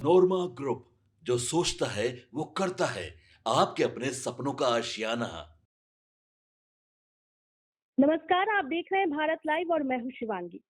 नोरमा group, जो सोचता है वो करता है। आपके अपने सपनों का आशियाना। नमस्कार, आप देख रहे हैं भारत लाइव और मैं हूँ शिवांगी।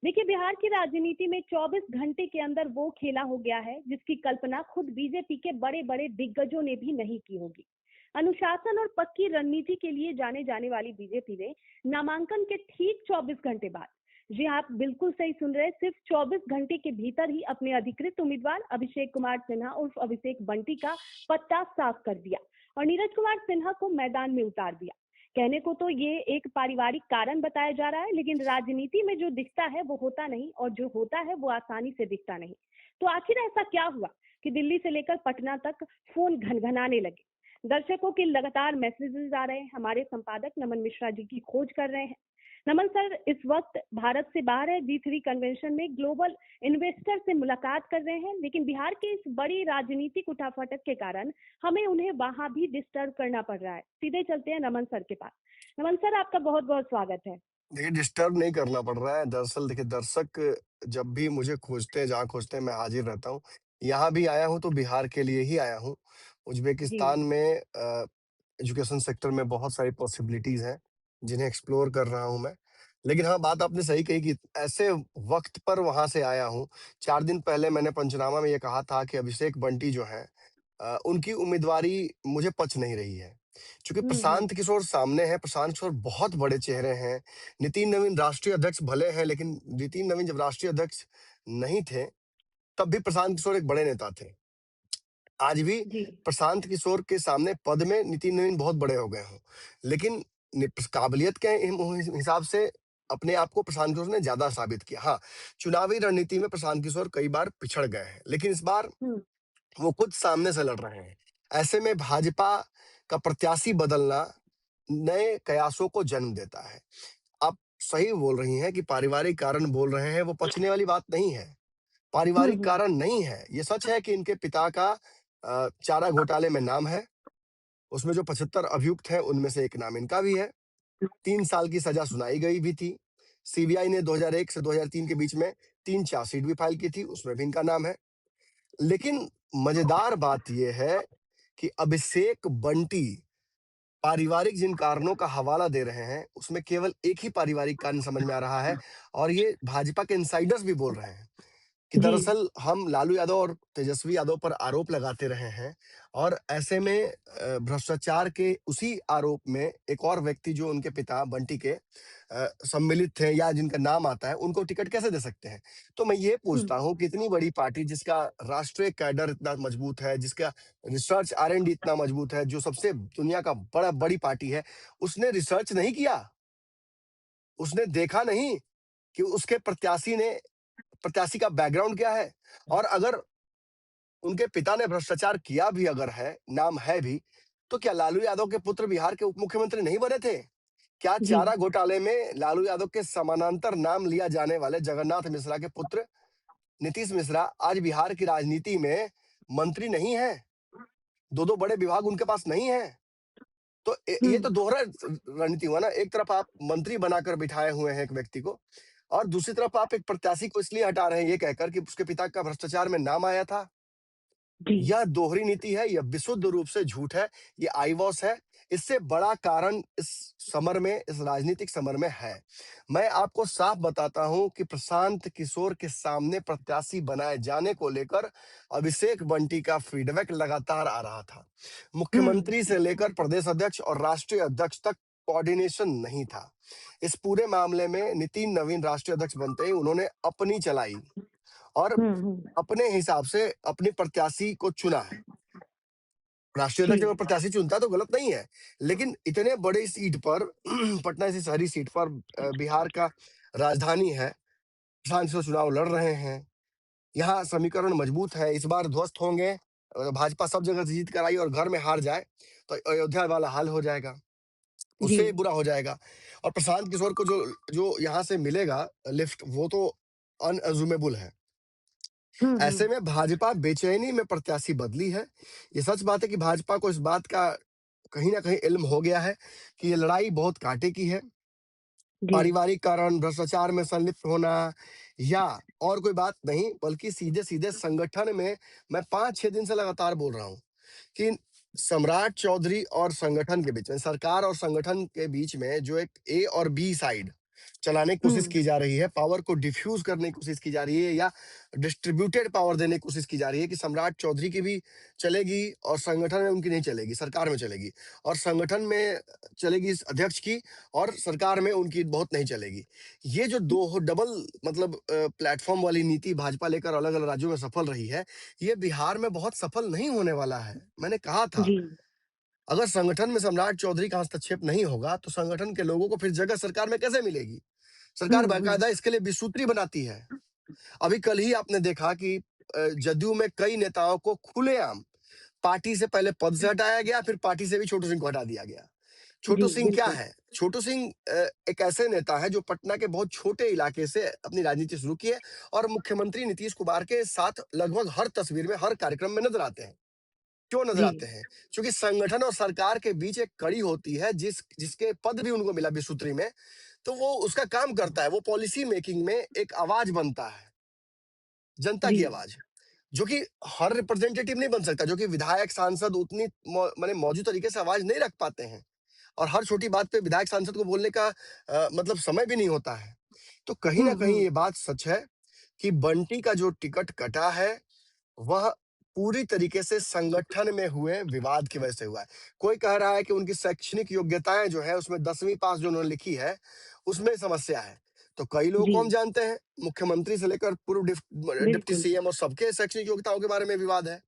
देखिए, बिहार की राजनीति में 24 घंटे के अंदर वो खेला हो गया है जिसकी कल्पना खुद बीजेपी के बड़े-बड़े दिग्गजों ने भी नहीं की होगी। अनुशासन और पक्की रणनीति के लिए जाने जाने वाली बीजेपी ने नामांकन के ठीक 24 घंटे बाद, जी हाँ, आप बिल्कुल सही सुन रहे हैं, सिर्फ 24 घंटे के भीतर ही अपने अधिकृत उम्मीदवार अभिषेक कुमार सिन्हा उर्फ अभिषेक बंटी का पत्ता साफ कर दिया और नीरज कुमार सिन्हा को मैदान में उतार दिया। कहने को तो ये एक पारिवारिक कारण बताया जा रहा है, लेकिन राजनीति में जो दिखता है वो होता नहीं और जो होता है वो आसानी से दिखता नहीं। तो आखिर ऐसा क्या हुआ कि दिल्ली से लेकर पटना तक फोन घनघनाने लगे? दर्शकों के लगातार मैसेजेस आ रहे हैं। हमारे संपादक नमन मिश्रा जी की खोज कर रहे हैं। नमन सर इस वक्त भारत से बाहर है, G3 कन्वेंशन में ग्लोबल इन्वेस्टर से मुलाकात कर रहे हैं, लेकिन बिहार के इस बड़ी राजनीतिक उठापटक के कारण हमें उन्हें वहां भी डिस्टर्ब करना पड़ रहा है। सीधे चलते हैं नमन सर के पास। नमन सर, आपका बहुत बहुत स्वागत है। देखिए, डिस्टर्ब नहीं करना पड़ रहा है। दरअसल देखिए, दर्शक जब भी मुझे खोजते हैं, जहाँ खोजते हैं मैं हाजिर रहता हूँ। यहाँ भी आया हूँ तो बिहार के लिए ही आया हूँ। जी। उज़्बेकिस्तान में एजुकेशन सेक्टर में बहुत सारी पॉसिबिलिटीज़ हैं, जिन्हें एक्सप्लोर कर रहा हूँ मैं। लेकिन हाँ, बात आपने सही कही कि ऐसे वक़्त पर वहाँ से आया हूँ। 4 दिन पहले मैंने पंचनामा में ये कहा था कि अभिषेक बंटी जो हैं उनकी उम्मीदवारी मुझे पच नहीं रही है। चूँकि हम्म। प्रशांत किशोर सामने हैं, प्रशांत किशोर बहुत बड़े चेहरे हैं। नितिन नवीन राष्ट्रीय अध्यक्ष भले हैं, लेकिन नितिन नवीन जब राष्ट्रीय अध्यक्ष नहीं थे, तब भी प्रशांत किशोर एक बड़े नेता थे। आज भी जी। प्रशांत किशोर के सामने पद में नितिन नवीन बहुत बड़े हो गए हों। लेकिन काबिलियत के हिसाब से अपने आप को प्रशांत किशोर ने ज्यादा साबित किया। हाँ, चुनावी रणनीति में प्रशांत किशोर कई बार पिछड़ गए हैं, लेकिन इस बार हम्म। वो खुद सामने से लड़ रहे हैं। ऐसे में भाजपा का प्रत्याशी बदलना नए कयासों को जन्म देता है। आप सही बोल रही हैं कि पारिवारिक कारण बोल रहे हैं, वो पचने वाली बात नहीं है। पारिवारिक हम्म। कारण नहीं है। ये सच है कि इनके पिता का चारा घोटाले में नाम है। उसमें जो 75 अभियुक्त हैं, उनमें से एक नाम इनका भी है। 3 साल की सजा सुनाई गई भी थी। सीबीआई ने 2001 से 2003 के बीच में 3 चार्जशीट भी फाइल की थी, उसमें भी इनका नाम है। लेकिन मजेदार बात ये है कि अभिषेक बंटी पारिवारिक जिन कारणों का हवाला दे रहे हैं, उसमें केवल एक ही पारिवारिक कारण समझ में आ रहा है, और ये भाजपा के इनसाइडर्स भी बोल रहे हैं कि जी। दरअसल हम लालू यादव और तेजस्वी यादव पर आरोप लगाते रहे हैं, और ऐसे में भ्रष्टाचार के उसी आरोप में एक और व्यक्ति जो उनके पिता बंटी के सम्मिलित थे या जिनका नाम आता है, उनको टिकट कैसे दे सकते हैं? तो मैं ये हम्म। पूछता हूँ कि इतनी बड़ी पार्टी जिसका राष्ट्रीय कैडर इतना मजबूत है, जिसका रिसर्च R&D इतना मजबूत है, जो सबसे दुनिया का बड़ी पार्टी है, उसने रिसर्च नहीं किया। उसने देखा नहीं कि उसके प्रत्याशी का बैकग्राउंड क्या है? और अगर उनके पिता ने भ्रष्टाचार किया भी अगर है, नाम है भी, तो क्या लालू यादव के पुत्र बिहार के उप मुख्यमंत्री नहीं बने थे? क्या जी। चारा घोटाले में लालू यादव के समानांतर नाम लिया जाने वाले जगन्नाथ मिश्रा के पुत्र नीतीश मिश्रा आज बिहार की राजनीति में मंत्री नहीं है? 2-2 बड़े विभाग उनके पास नहीं है? तो ये तो हम्म। दोहरा रणनीति हुआ ना। एक तरफ आप मंत्री बनाकर बिठाए हुए हैं एक व्यक्ति को, और दूसरी तरफ आप एक प्रत्याशी को इसलिए हटा रहे हैं ये कहकर कि उसके पिता का भ्रष्टाचार में नाम आया था। जी। यह दोहरी नीति है, यह विशुद्ध रूप से झूठ है, ये आईवॉश है। इससे बड़ा कारण इस समर में, इस राजनीतिक समर में है। मैं आपको साफ बताता हूं कि प्रशांत किशोर के सामने प्रत्याशी बनाए जाने को लेकर अभिषेक बंटी का फीडबैक लगातार आ रहा था। मुख्यमंत्री हम्म। से लेकर प्रदेश अध्यक्ष और राष्ट्रीय अध्यक्ष तक कोऑर्डिनेशन नहीं था। इस पूरे मामले में नितिन नवीन राष्ट्रीय अध्यक्ष बनते ही उन्होंने अपनी चलाई और हम्म। अपने हिसाब से अपनी प्रत्याशी को चुना है। राष्ट्रीय जी। अध्यक्ष अगर प्रत्याशी चुनता है तो गलत नहीं है। लेकिन इतने बड़ी सीट पर पटना जैसी शहरी सीट पर बिहार का राजधानी है, विधानसभा चुनाव लड़ रहे हैं। यहाँ समीकरण मजबूत है, इस बार ध्वस्त होंगे। भाजपा सब जगह से जीत कर आई और घर में हार जाए तो अयोध्या वाला हाल हो जाएगा, जी। उससे ही बुरा हो जाएगा। और प्रशांत किशोर को जो जो यहाँ से मिलेगा लिफ्ट, वो तो अनअज्यूमेबल है। हम्म। ऐसे में भाजपा बेचैनी में प्रत्याशी बदली है। ये सच बात है कि भाजपा को इस बात का कहीं न कहीं इल्म हो गया है कि ये लड़ाई बहुत कांटे की है। जी। पारिवारिक कारण, भ्रष्टाचार में संलिप्त होना या और कोई बात नहीं, बल्कि सीधे-सीधे संगठन में मैं 5-6 दिन से लगातार बोल रहा हूँ कि सम्राट चौधरी और संगठन के बीच में, सरकार और संगठन के बीच में जो एक ए और बी साइड चलाने की कोशिश हुँ, की जा रही है, पावर को डिफ्यूज़ करने की कोशिश की जा रही है या डिस्ट्रिब्यूटेड पावर देने की कोशिश की जा रही है कि सम्राट चौधरी की भी चलेगी और संगठन में उनकी नहीं चलेगी, सरकार में चलेगी। और संगठन में चलेगी इस अध्यक्ष की और सरकार में उनकी बहुत नहीं चलेगी। ये जो दो डबल मतलब प्लेटफ़ॉर्म वाली नीति भाजपा लेकर अलग-अलग राज्यों में सफल रही है, ये बिहार में बहुत सफल नहीं होने वाला है। मैंने कहा था, जी। अगर संगठन में सम्राट चौधरी का हस्तक्षेप नहीं होगा, तो संगठन के लोगों को फिर जगह सरकार में कैसे मिलेगी? हुँ, सरकार हुँ। बाकायदा इसके लिए विसूत्री बनाती है। अभी कल ही आपने देखा कि जदयू में कई नेताओं को खुलेआम पार्टी से पहले पद से हटाया गया, फिर पार्टी से भी छोटू सिंह को हटा दिया गया। जी, छोटू सिंह क्या बिल्कुल। है? छोटू सिंह एक ऐसे नेता है जो पटना के बहुत छोटे इलाके से अपनी राजनीति शुरू की है और मुख्यमंत्री नीतीश कुमार के साथ लगभग हर तस्वीर में, हर कार्यक्रम में नज़र आते हैं। क्यों नज़र जी, आते हैं? क्योंकि संगठन और सरकार के बीच एक कड़ी होती है जिसके पद भी उनको मिला विसूत्री में, तो वो उसका काम करता है, वो पॉलिसी मेकिंग में एक आवाज़ बनता है, जनता जी, की आवाज़। जो कि हर रिप्रेजेंटेटिव नहीं बन सकता, जो कि विधायक, सांसद उतनी माने मौजूद तरीके से आवाज़ नहीं रख पाते हैं और हर छोटी बात पे विधायक, सांसद को बोलने का मतलब समय भी नहीं होता है। तो कहीं हुँ, न कहीं हुँ। ये बात सच है कि बंटी का जो टिकट कटा है वह पूरी तरीके से संगठन में हुए विवाद की वजह से हुआ है। कोई कह रहा है कि उनकी शैक्षणिक योग्यताएँ जो है उसमें 10वीं पास जो उन्होंने लिखी है, उसमें समस्या है। तो कई लोगों जी, को हम जानते हैं, मुख्यमंत्री से लेकर पूर्व डिप्टी बिल्कुल। सीएम और सबके शैक्षणिक योग्यताओं के बारे में विवाद है।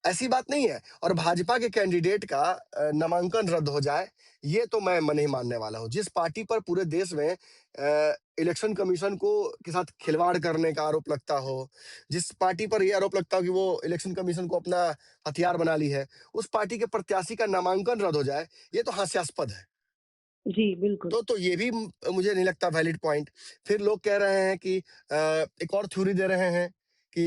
ऐसी बात नहीं है और भाजपा के कैंडिडेट का नामांकन रद्द हो जाए, ये तो मैं नहीं मानने वाला हूँ। जिस पार्टी पर पूरे देश में इलेक्शन कमीशन को के साथ खिलवाड़ करने का आरोप लगता हो, जिस पार्टी पर ये आरोप लगता हो कि वो इलेक्शन कमीशन को अपना हथियार बना ली है, उस पार्टी के प्रत्याशी का नामांकन रद्द हो जाए, ये तो हास्यास्पद है। जी, बिल्कुल। तो ये भी मुझे नहीं लगता वैलिड पॉइंट। फिर लोग कह रहे हैं कि एक और थ्योरी दे रहे हैं कि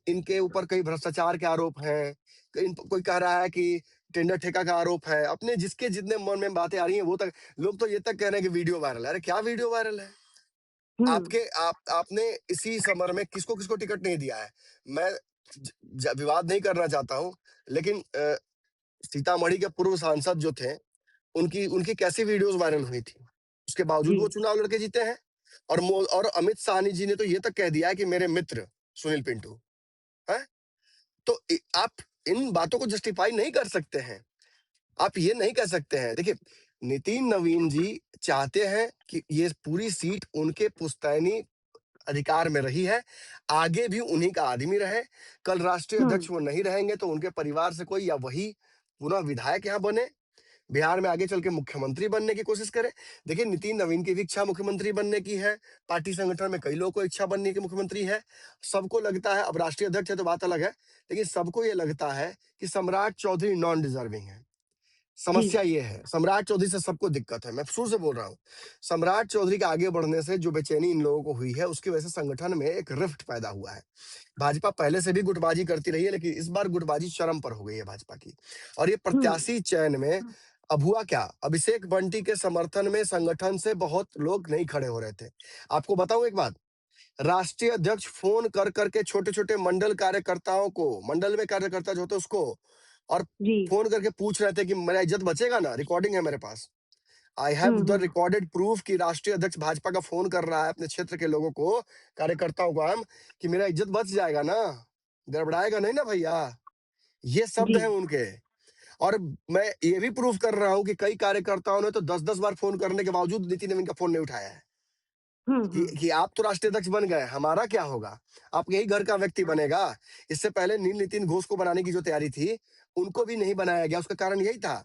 इनके ऊपर कई भ्रष्टाचार के आरोप हैं। कोई कह रहा है कि टेंडर ठेका का आरोप है। अपने जिसके जितने मन में बातें आ रही हैं वो तक लोग तो ये तक कह रहे हैं कि वीडियो वायरल है। अरे क्या वीडियो वायरल है? हुँ, आपने इसी समर में किसको-किसको टिकट नहीं दिया है? मैं विवाद नहीं करना चाहता हूँ, लेकिन सीतामढ़ी के पूर्व सांसद जो थे उनकी उनकी कैसी वीडियोज़ वायरल हुई थी। उसके बावजूद जी, वो चुनाव लड़ के जीते हैं और अमित साहनी जी ने तो ये तक कह दिया है कि मेरे मित्र सुनील पिंटू, हैं? तो आप इन बातों को जस्टिफाई नहीं कर सकते हैं। आप ये नहीं कह सकते हैं। देखिए, नितिन नवीन जी चाहते हैं कि ये पूरी सीट उनके पुश्तैनी अधिकार में रही है, आगे भी उन्हीं का आदमी रहे। कल राष्ट्रीय हुँ, अध्यक्ष वो नहीं रहेंगे तो उनके परिवार से कोई या वही पुनः विधायक यहाँ बने बिहार में आगे चल के मुख्यमंत्री बनने की कोशिश करें। देखिए नितिन नवीन की भी इच्छा मुख्यमंत्री बनने की है, पार्टी संगठन में कई लोगों को इच्छा बनने की मुख्यमंत्री है। सबको लगता है अब राष्ट्रीय अध्यक्ष है तो बात अलग है, लेकिन सबको ये लगता है कि सम्राट चौधरी नॉन डिजर्विंग है। जी, समस्या ये है, सम्राट चौधरी से सबको दिक्कत है, मैं शुरू से बोल रहा हूँ। सम्राट चौधरी के आगे बढ़ने से जो बेचैनी इन लोगों को हुई है, उसकी वजह से संगठन में एक रिफ्ट पैदा हुआ है। भाजपा पहले से भी गुटबाजी करती रही है, लेकिन इस बार गुटबाजी चरम पर हो गई है भाजपा की। और ये हुँ, प्रत्याशी चयन में अब हुआ क्या? अभिषेक बंटी के समर्थन में संगठन से बहुत लोग नहीं खड़े हो रहे थे। आपको बताऊँ एक बात, राष्ट्रीय अध्यक्ष फ़ोन कर कर के छोटे-छोटे मंडल कार्यकर्ताओं को, मंडल में कार्यकर्ता जो होते हैं उसको और जी, फ़ोन करके पूछ रहे थे कि मेरा इज़्ज़त बचेगा ना? रिकॉर्डिंग है मेरे पास। I have um, the um, recorded proof कि राष्ट्रीय अध्यक्ष भाजपा का फ़ोन कर रहा है अपने क्षेत्र के लोगों को, कार्यकर्ताओं को कि मेरा इज़्ज़त बच जाएगा ना? गड़बड़ाएगा नहीं ना भैया? ये शब्द जी, हैं उनके। और मैं ये भी प्रूफ कर रहा हूँ कि कई कार्यकर्ताओं ने तो 10-10 बार फ़ोन करने के बावजूद नितिन नवीन का फ़ोन नहीं उठाया है। हुँ, हुँ, कि आप तो राष्ट्रीय अध्यक्ष बन गए, हमारा क्या होगा? आप यही घर का व्यक्ति बनेगा। इससे पहले नील नितिन घोष को बनाने की जो तैयारी थी, उनको भी नहीं बनाया गया। उसका कारण यही था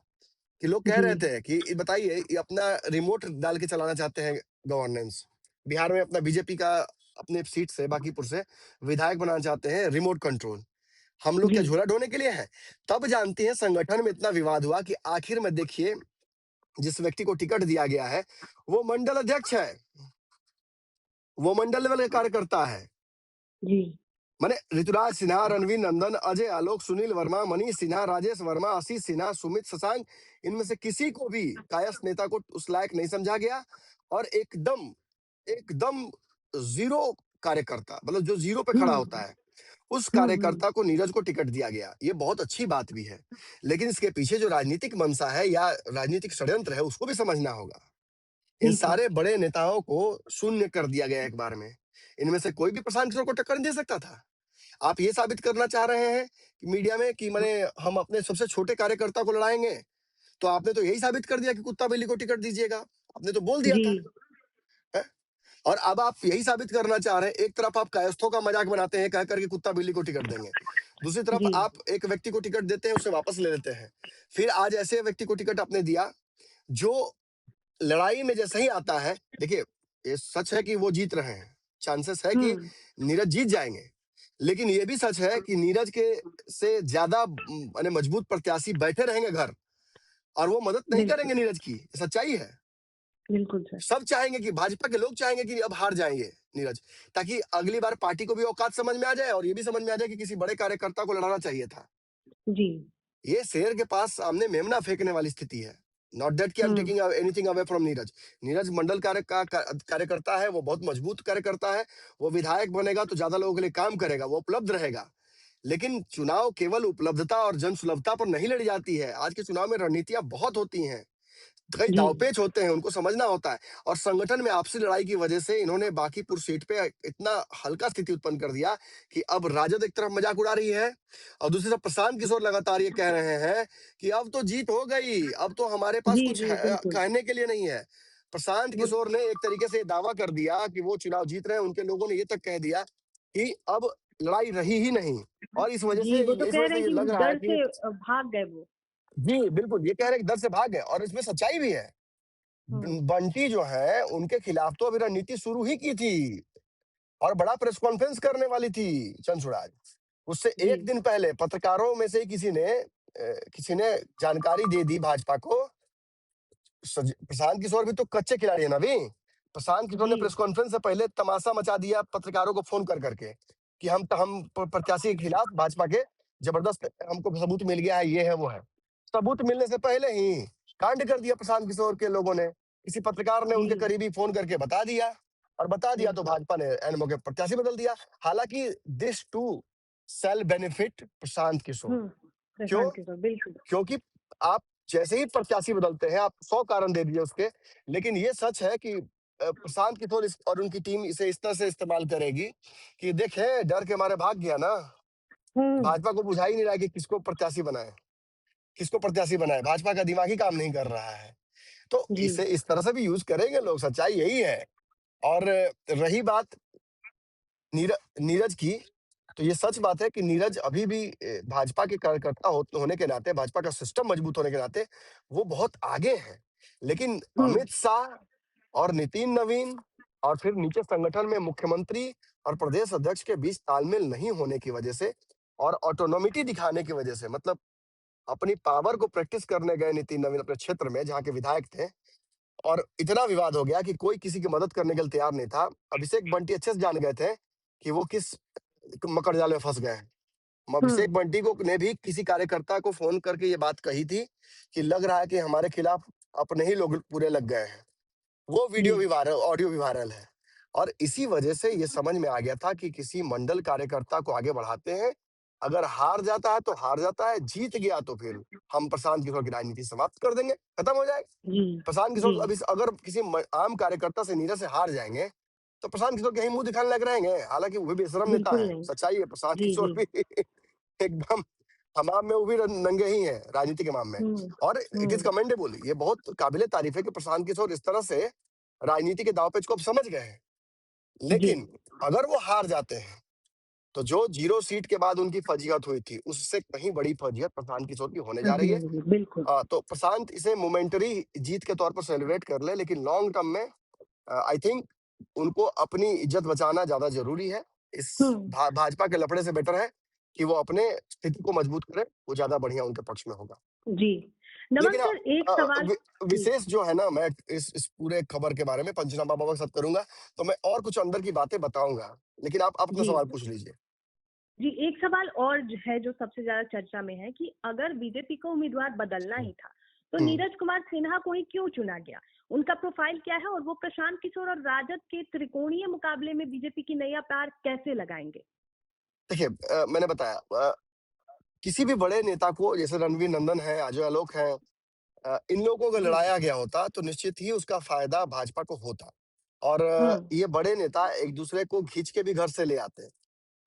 कि लोग कह जी, रहे थे कि ये बताइए ये अपना रिमोट डाल के चलाना चाहते हैं गवर्नेंस। बिहार में अपना बीजेपी का अपने सीट से बांकीपुर से विधायक बनाना चाहते हैं रिमोट कंट्रोल। हम लोग जी, क्या झोला ढोने के लिए हैं? तब जानती हैं संगठन में इतना विवाद हुआ कि आखिर में देखिए जिस व्यक्ति को टिकट दिया गया है, वो मंडल अध्यक्ष है। वो मंडल लेवल का कार्यकर्ता है। जी, माने ऋतुराज सिन्हा, रणवीर नंदन, अजय आलोक, सुनील वर्मा, मनीष सिन्हा, राजेश वर्मा, आशीष सिन्हा, सुमित शशांक, इनमें से किसी को भी कायस्थ नेता को उस लायक नहीं समझा गया और एकदम एकदम जीरो कार्यकर्ता, मतलब जो जीरो पे खड़ा होता हम्म है, उस हम्म। कार्यकर्ता को नीरज को टिकट दिया गया। ये बहुत अच्छी बात भी है, लेकिन इसके पीछे जो राजनीतिक मंशा है या राजनीतिक षड्यंत्र है, उसको भी समझना होगा। इन बिल्कुल। सारे बड़े नेताओं को शून्य कर दिया गया एक बार में। इनमें से कोई भी प्रशांत किशोर को टक्कर नहीं दे सकता था। आप ये साबित करना चाह रहे हैं कि मीडिया में कि माने हम अपने सबसे छोटे कार्यकर्ता को लड़ाएंगे, तो आपने तो यही साबित कर दिया कि कुत्ता बिल्ली को टिकट दीजिएगा। आपने तो बोल दिया जी था। है? और अब आप यही साबित करना चाह रहे हैं, एक तरफ आप कायस्थों का मजाक बनाते हैं कह करके कुत्ता बिल्ली को टिकट देंगे, दूसरी तरफ जी आप एक व्यक्ति को टिकट देते हैं, उसे वापस ले लेते हैं। फिर आज ऐसे व्यक्ति को टिकट आपने दिया जो लड़ाई में जैसे ही आता है, देखिए, ये सच है कि वो जीत रहे हैं, चांसेस है कि हम्म। नीरज जीत जाएंगे, लेकिन ये भी सच है कि नीरज के से ज्यादा माने मजबूत प्रत्याशी बैठे रहेंगे घर, और वो मदद नहीं बिल्कुल करेंगे नीरज की। ये सच्चाई है। बिल्कुल सर। सब चाहेंगे कि भाजपा के लोग चाहेंगे कि अब हार जाएंगे नीरज, ताकि अगली बार पार्टी को भी औकात समझ में आ जाए और ये भी समझ में आ जाए कि किसी बड़े कार्यकर्ता को लड़ाना चाहिए था। जी। ये शेर के पास सामने मेमना फेंकने वाली स्थिति है। नॉट दैट कि I am hmm. Taking anything away from Neeraj. Neeraj Mandal कार्यकर्ता है, वो बहुत मजबूत कार्यकर्ता है। वो विधायक बनेगा तो ज्यादा लोगों के लिए काम करेगा, वो उपलब्ध रहेगा। लेकिन चुनाव केवल उपलब्धता और जन सुलभता पर नहीं लड़ी जाती है। आज के चुनाव में रणनीतियां बहुत होती हैं, कई जी दांवपेच होते हैं, उनको समझना होता है। और संगठन में आपसी लड़ाई की वजह से इन्होंने बांकीपुर सीट पे इतना हल्का स्थिति उत्पन्न कर दिया कि अब राजद एक तरफ मजाक उड़ा रही है और दूसरी तरफ प्रशांत किशोर लगातार ये कह रहे हैं कि अब तो जीत हो गई, अब तो हमारे पास जी कुछ जी बिल्कुल। कहने के लिए नहीं है। प्रशांत वो किशोर ने एक तरीके से दावा कर दिया कि वो चुनाव जीत रहे हैं। उनके लोगों ने ये तक कह दिया कि अब लड़ाई रही ही नहीं। और जी वो तो इस कह वजह रहे से हैं ये कि वो लग रहा है डर कि से भाग गए वो। जी बिल्कुल, ये कह रहे हैं कि डर से भाग गए, और इसमें सच्चाई भी है। हम्म। बंटी जो है, उनके खिलाफ तो अभी रणनीति शुरू ही की थी और बड़ा प्रेस कॉन्फ्रेंस करने वाली थी चंद्रशुराज। उससे जी एक दिन पहले पत्रकारों में से किसी ने जानकारी दे दी भाजपा को। प्रशांत किशोर भी तो कच्चे खिलाड़ी है ना अभी। प्रशांत किशोर जी। ने प्रेस कॉन्फ्रेंस से पहले तमाशा मचा दिया पत्रकारों को फोन कर करके कि हम प्रत्याशी के खिलाफ भाजपा के जबरदस्त हमको सबूत मिल गया है, ये है वो है। सबूत मिलने से पहले ही कांड कर दिया प्रशांत किशोर के लोगों ने। किसी पत्रकार ने जी उनके करीबी फोन करके बता दिया, और बता दिया तो बिल्कुल। भाजपा ने एन मौके पर प्रत्याशी बदल दिया। हालांकि this to cell benefit Prashant Kishor. हम्म। क्यों? प्रशांत किशोर बिल्कुल। क्योंकि आप जैसे ही प्रत्याशी बदलते हैं, आप 100 कारण दे दीजिए उसके, लेकिन ये सच है कि प्रशांत किशोर और उनकी टीम इसे इस तरह से इस्तेमाल करेगी कि देखें, डर के मारे भाग गया ना। हम्म। भाजपा को बुझा ही नहीं रहा कि किसको प्रत्याशी बनाए, किसको प्रत्याशी बनाए। भाजपा का दिमाग ही काम नहीं कर रहा है। तो जी इसे इस तरह से भी यूज करेंगे लोग, सच्चाई यही है। और रही बात नीरज की, तो ये सच बात है कि नीरज अभी भी भाजपा के कार्यकर्ता होने के नाते, भाजपा का सिस्टम मजबूत होने के नाते वो बहुत आगे हैं। लेकिन हम्म। अमित शाह और नितिन नवीन और फिर नीचे संगठन में मुख्यमंत्री और प्रदेश अध्यक्ष के बीच तालमेल नहीं होने की वजह से और ऑटोनोमिटी दिखाने की वजह से, मतलब अपनी पावर को प्रैक्टिस करने गए नितिन नवीन अपने क्षेत्र में जहाँ के विधायक थे, और इतना विवाद हो गया कि कोई किसी की मदद करने के लिए तैयार नहीं था। अभिषेक बंटी अच्छे से जान गए थे कि वो किस मकड़जाल में फंस गए हैं। अभिषेक हम्म। बंटी को ने भी किसी कार्यकर्ता को फोन करके ये बात कही थी कि लग रहा है कि हमारे खिलाफ अपने ही लोग पूरे लग गए हैं। वो जी वीडियो भी वायरल, ऑडियो भी वायरल है। और इसी वजह से ये समझ में आ गया था कि किसी मंडल कार्यकर्ता को आगे बढ़ाते हैं, अगर हार जाता है तो हार जाता है, जीत गया तो फिर हम प्रशांत किशोर की राजनीति समाप्त कर देंगे, खत्म हो जाएगा। जी प्रशांत जी किशोर अभी अगर किसी आम कार्यकर्ता से नीरज से हार जाएंगे, तो प्रशांत किशोर कहीं मुंह दिखाने लग रहेंगे। हालांकि वो भी बेशरम नेता बिल्कुल है, नहीं। सच्चाई है, प्रशांत जी किशोर जी। भी एकदम हमाम में, वो भी नंगे ही हैं राजनीति के माम में। और इट इज हम्म। कमेंडेबल, ये बहुत काबिले तारीफ है कि प्रशांत किशोर इस तरह से राजनीति के दांवपेच को अब समझ गए हैं। जी लेकिन अगर वो हार जाते हैं, तो जो 0 सीट के बाद उनकी फजीहत हुई थी, उससे कहीं बड़ी फजीहत प्रशांत किशोर की होने जा रही है। बिल्कुल। तो प्रशांत इसे मोमेंटरी जीत के तौर पर सेलिब्रेट कर ले, लेकिन लॉन्ग टर्म में आई थिंक उनको अपनी इज्जत बचाना ज्यादा जरूरी है। इस हम्म। भाजपा के लफड़े से बेटर है कि वो अपने स्थिति को मजबूत करे, वो ज्यादा बढ़िया उनके पक्ष में होगा। जी नमन लेकिन सर एक सवाल। जी विशेष जो है ना, मैं इस पूरे खबर के बारे में पंचनामा बाबा के साथ करूंगा, तो मैं और कुछ अंदर की बातें बताऊंगा। लेकिन आप अपना जी सवाल पूछ लीजिए। जी एक सवाल और है जो सबसे ज्यादा चर्चा में है कि अगर बीजेपी को उम्मीदवार बदलना हम्म, ही था तो हम्म, नीरज कुमार सिन्हा को ही क्यों चुना गया। उनका प्रोफाइल क्या है और वो प्रशांत किशोर और राजद के त्रिकोणीय मुकाबले में बीजेपी की नया पार कैसे लगाएंगे? देखिए, मैंने बताया, किसी भी बड़े नेता को, जैसे रणवीर नंदन है, अजय आलोक है, इन लोगों को अगर जी। लड़ाया गया होता तो निश्चित ही उसका फायदा भाजपा को होता। और हम्म। ये बड़े नेता एक दूसरे को खींच के भी घर से ले आते।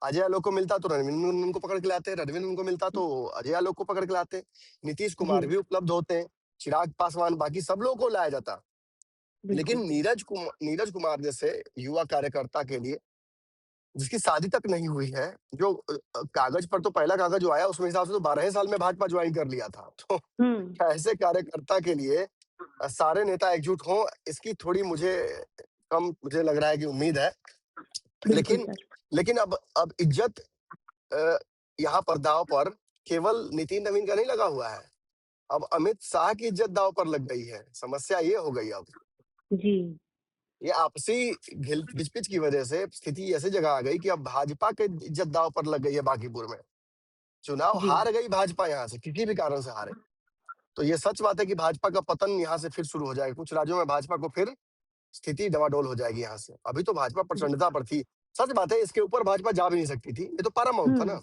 अजय आलोक को मिलता तो रणवीर नंदन को पकड़ के लाते, रणवीर नंदन को मिलता तो अजय आलोक को पकड़ के लाते। नीतीश जी। कुमार भी उपलब्ध होते, चिराग पासवान, बाकी सब लोगों को लाया जाता। बिल्कुल। लेकिन नीरज कुमार जैसे युवा कार्यकर्ता के लिए, जिसकी शादी तक नहीं हुई है, जो कागज पर तो पहला कागज जो आया उसमें हिसाब से तो 12 साल में भाजपा ज्वाइन कर लिया था। तो हम्म। ऐसे कार्यकर्ता के लिए सारे नेता एकजुट हों, इसकी थोड़ी मुझे लग रहा है कि उम्मीद है। बिल्कुल लेकिन सर। लेकिन अब इज्जत अ, यहाँ पर दांव पर केवल नितिन नवीन का नहीं लगा हुआ है। अब अमित शाह की इज्जत दांव पर लग गई है। समस्या ये हो गई अब। जी। ये आपसी घिचपिच की वजह से स्थिति ऐसी जगह आ गई कि अब भाजपा की इज्जत दांव पर लग गई है बांकीपुर में। चुनाव जी। हार गई भाजपा, यहाँ से किसी भी कारण से हारे, तो ये सच बात है कि भाजपा का पतन यहाँ से फिर शुरू हो जाएगा। कुछ राज्यों में भाजपा को फिर स्थिति डवाडोल हो जाएगी यहाँ से। अभी तो भाजपा जी। प्रचंडता पर थी। सच बात है, इसके ऊपर भाजपा जा भी नहीं सकती थी, ये तो पैरामाउंट था हम्म। ना।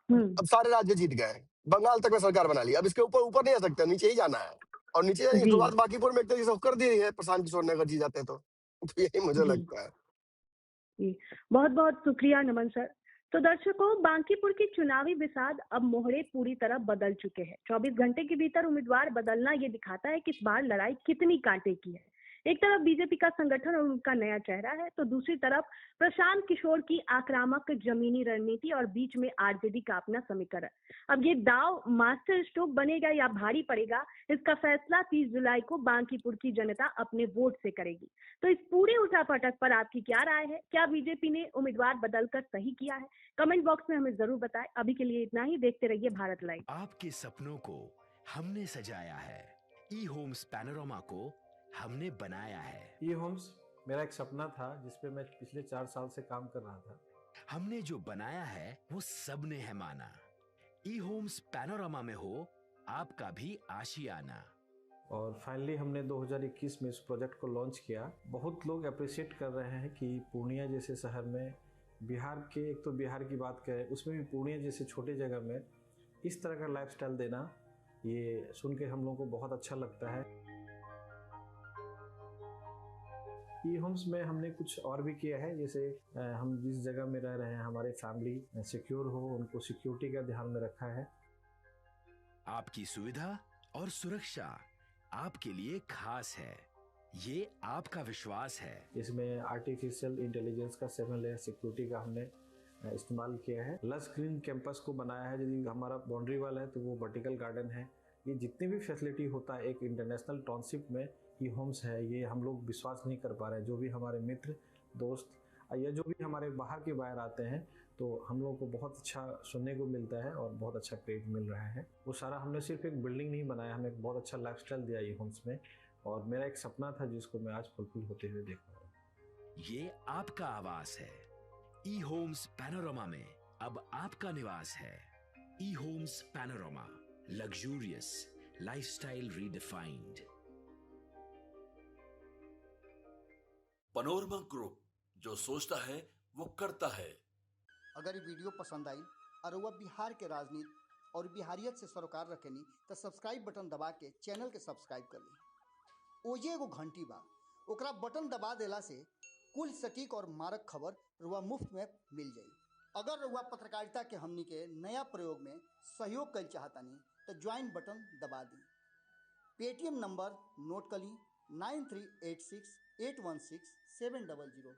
हम्म। अब सारे राज्य जीत गए, बंगाल तक में सरकार बना ली, अब इसके ऊपर ऊपर नहीं आ सकते, नीचे ही जाना है। और नीचे जाने की जी। शुरुआत बांकीपुर में एक तरीके से कर दी है प्रशांत किशोर ने, अगर जी जाते हैं तो यही मुझे जी। लगता है। जी, बहुत-बहुत शुक्रिया, नमन सर। तो दर्शकों, बांकीपुर की चुनावी बिसात अब मोहरे पूरी तरह बदल चुके हैं। 24 घंटे के भीतर उम्मीदवार बदलना ये दिखाता है कि इस बार लड़ाई कितनी कांटे की है। एक तरफ बीजेपी का संगठन और उनका नया चेहरा है, तो दूसरी तरफ प्रशांत किशोर की आक्रामक जमीनी रणनीति और बीच में आरजेडी का अपना समीकरण। अब ये दाव मास्टर स्ट्रोक बनेगा या भारी पड़ेगा, इसका फैसला 30 जुलाई को बांकीपुर की जनता अपने वोट से करेगी। तो इस पूरे उठापटक पर आपकी क्या राय है? क्या बीजेपी ने उम्मीदवार बदलकर सही किया है? कमेंट बॉक्स में हमें जरूर बताएं। अभी के लिए इतना ही। देखते रहिए भारत लाइव। आपके सपनों को हमने सजाया है, ई होम्स पैनोरमा को हमने बनाया है। ई होम्स मेरा एक सपना था जिस पे मैं पिछले 4 साल से काम कर रहा था। हमने जो बनाया है वो सबने है माना। ई होम्स पैनोरमा में हो आपका भी आशियाना। और फाइनली हमने 2021 में इस प्रोजेक्ट को लॉन्च किया। बहुत लोग अप्रिशिएट कर रहे हैं कि पूर्णिया जैसे शहर में, बिहार के, एक तो बिहार की बात करें उसमें भी पूर्णिया जैसे छोटे जगह में इस तरह का लाइफस्टाइल देना, ये सुन के हम लोगों को बहुत अच्छा लगता है। ई होम्स में हमने कुछ और भी किया है, जैसे हम जिस जगह में रह रहे हैं हमारे फैमिली सिक्योर हो, उनको सिक्योरिटी का ध्यान में रखा है। आपकी सुविधा और सुरक्षा आपके लिए खास है, ये आपका विश्वास है। इसमें आर्टिफिशियल इंटेलिजेंस का 7 लेयर सिक्योरिटी का हमने इस्तेमाल किया है। लस ग्रीन कैंपस को बनाया है। यदि हमारा बाउंड्री वाल है तो वो वर्टिकल गार्डन है। ये जितनी भी फैसिलिटी होता है एक इंटरनेशनल टाउनशिप में, ई होम्स है, ये हम लोग विश्वास नहीं कर पा रहे हैं। जो भी हमारे मित्र दोस्त या जो भी हमारे बाहर के बाहर आते हैं तो हम लोगों को बहुत अच्छा सुनने को मिलता है और बहुत अच्छा क्रेडिट मिल रहा है। वो सारा हमने सिर्फ एक बिल्डिंग नहीं बनाया, हमें एक बहुत अच्छा लाइफस्टाइल दिया ई होम्स में, और मेरा एक सपना था जिसको मैं आज फुलफिल होते हुए देख रहा हूँ। ये आपका आवास है। ई होम्स पैनोरमा में अब आपका निवास है। E homes panorama, luxurious lifestyle redefined. Panorama group, जो सोचता है वो करता है। अगर ये वीडियो पसंद आई और वह बिहार के राजनीति और बिहारियत से सरोकार रखेनी तो सब्सक्राइब बटन दबा के चैनल के सब्सक्राइब कर ली। ओजे एगो घंटी बा, ओकरा बटन दबा देला से कुल सटीक और मारक खबर रुआ मुफ्त में मिल जाई। अगर रुआ पत्रकारिता के हमनी के नया प्रयोग में सहयोग कर चाहतानी तो ज्वाइन बटन दबा दी। पेटीएम नंबर नोट कर ली 9386816700।